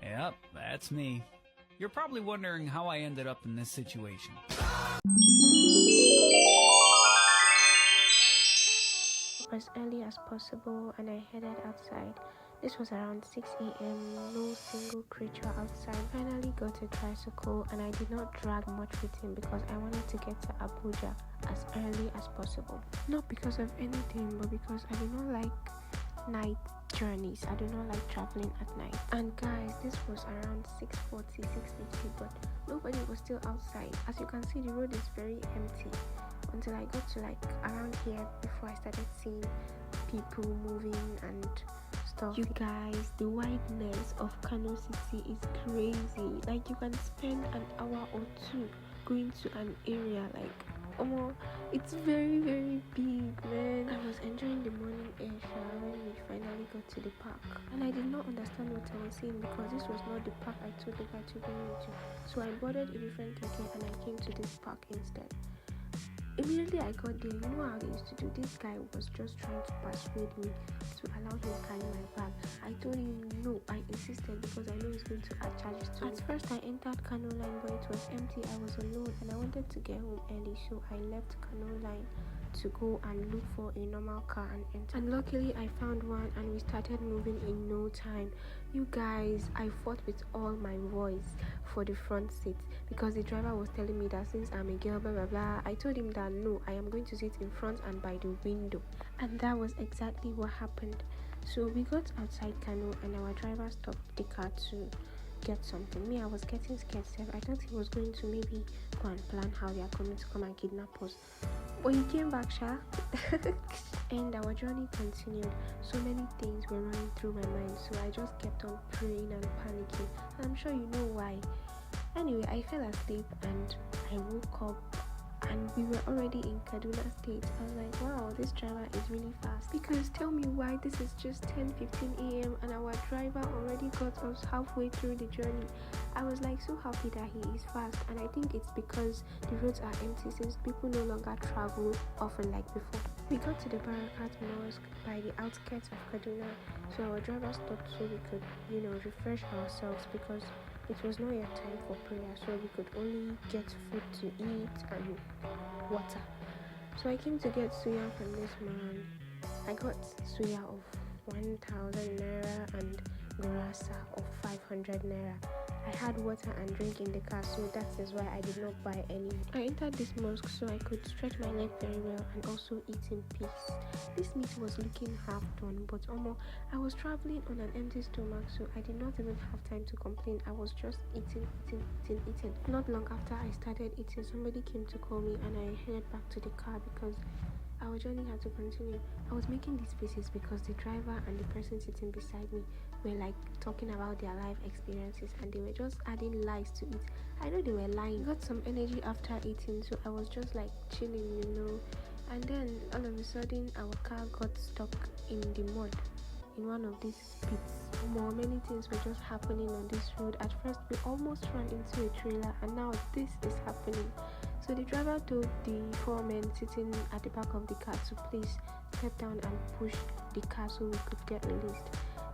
Yep, that's me. You're probably wondering how I ended up in this situation. As early as possible and I headed outside. This was around 6 a.m. No single creature outside. Finally got a tricycle and I did not drag much with him because I wanted to get to Abuja as early as possible. Not because of anything, but because I do not like night journeys. I do not like traveling at night. And guys, this was around 6:40, 6:50, but nobody was still outside. As you can see, the road is very empty until I got to like around here before I started seeing people moving and stuff. You guys, the wideness of Kano City is crazy. Like, you can spend an hour or two going to an area like it's very very big, man. I was enjoying the morning air shower when we finally got to the park, and I did not understand what I was saying because this was not the park I told the guy to bring me to. So I boarded a different keke and I came to this park instead. Immediately I got there, you know how they used to do. This guy was just trying to persuade me to allow him to carry my bag. I told him no. I insisted because I know he's going to add charges to me. At first I entered Kano Line, but it was empty. I was alone and I wanted to get home early, so I left Kano Line to go and look for a normal car and enter. And luckily I found one and we started moving in no time. You guys, I fought with all my voice for the front seat because the driver was telling me that since I'm a girl, blah blah blah. I told him that no, I am going to sit in front and by the window, and that was exactly what happened. So we got outside Kano and our driver stopped the car to get something. Me, I was getting scared. I thought he was going to maybe go and plan how they are coming to come and kidnap us. But he came back, and our journey continued. So many things were running through my mind, so I just kept on praying and panicking. And I'm sure you know why. Anyway, I fell asleep and I woke up and we were already in Kaduna State. I was like, wow, this driver is really fast. Because tell me why this is just 10:15 a.m. and our driver already got us halfway through the journey. I was like so happy that he is fast, and I think it's because the roads are empty since people no longer travel often like before. We got to the Barakat Mosque by the outskirts of Kaduna, so our driver stopped so we could, refresh ourselves because it was not yet time for prayer, so we could only get food to eat and water. So I came to get suya from this man. I got suya of 1,000 naira and gurasa of 500 naira. I had water and drink in the car, so that is why I did not buy any. I entered this mosque so I could stretch my leg very well and also eat in peace. This meat was looking half done, but I was traveling on an empty stomach, so I did not even have time to complain. I was just eating. Not long after I started eating, somebody came to call me and I headed back to the car because our journey had to continue. I was making these faces because the driver and the person sitting beside me were like talking about their life experiences and they were just adding lies to it. I know they were lying. I got some energy after eating, so I was just like chilling. And then all of a sudden our car got stuck in the mud in one of these pits. Many things were just happening on this road. At first we almost ran into a trailer and now this is happening. So the driver told the four men sitting at the back of the car to please step down and push the car so we could get released.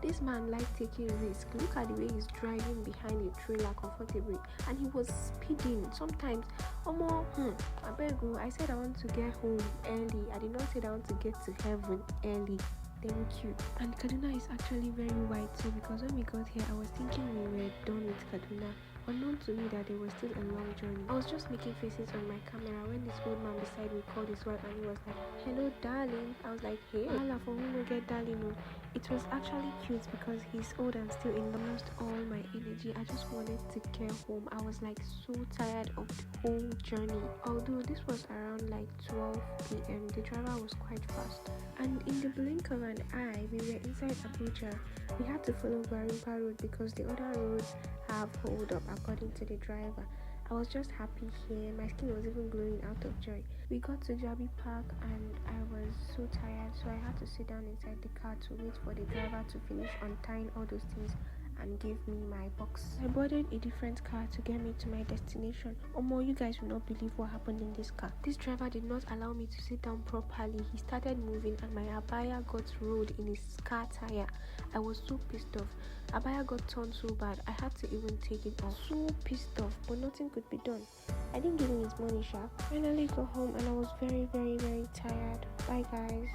This man liked taking risks. Look at the way he's driving behind a trailer comfortably, and he was speeding. Sometimes, I said I want to get home early. I did not say I want to get to heaven early. Thank you. And Kaduna is actually very wide, so because when we got here, I was thinking we were done with Kaduna. Unknown to me that there was still a long journey. I was just making faces on my camera when this old man beside me called his wife and he was like, "Hello, darling." I was like, "Hey, Hala, for whom will get darling?" No. It was actually cute because he's old and still in love. Lost all my energy. I just wanted to get home. I was like so tired of the whole journey. Although this was around like 12 p.m., the driver was quite fast. And in the blink of an eye, we were inside Abuja. We had to follow Gwarimpa Road because the other roads have hold up according to the driver. I was just happy here. My skin was even glowing out of joy. We got to Jabi Park and I was so tired, so I had to sit down inside the car to wait for the driver to finish untying all those things and gave me my box. I boarded a different car to get me to my destination. Omo, you guys will not believe what happened in this car. This driver did not allow me to sit down properly. He started moving and my abaya got rolled in his car tire. I was so pissed off. Abaya got torn so bad I had to even take it off. So pissed off, but nothing could be done. I didn't give him his money sharp. Finally got home and I was very, very, very tired. Bye guys.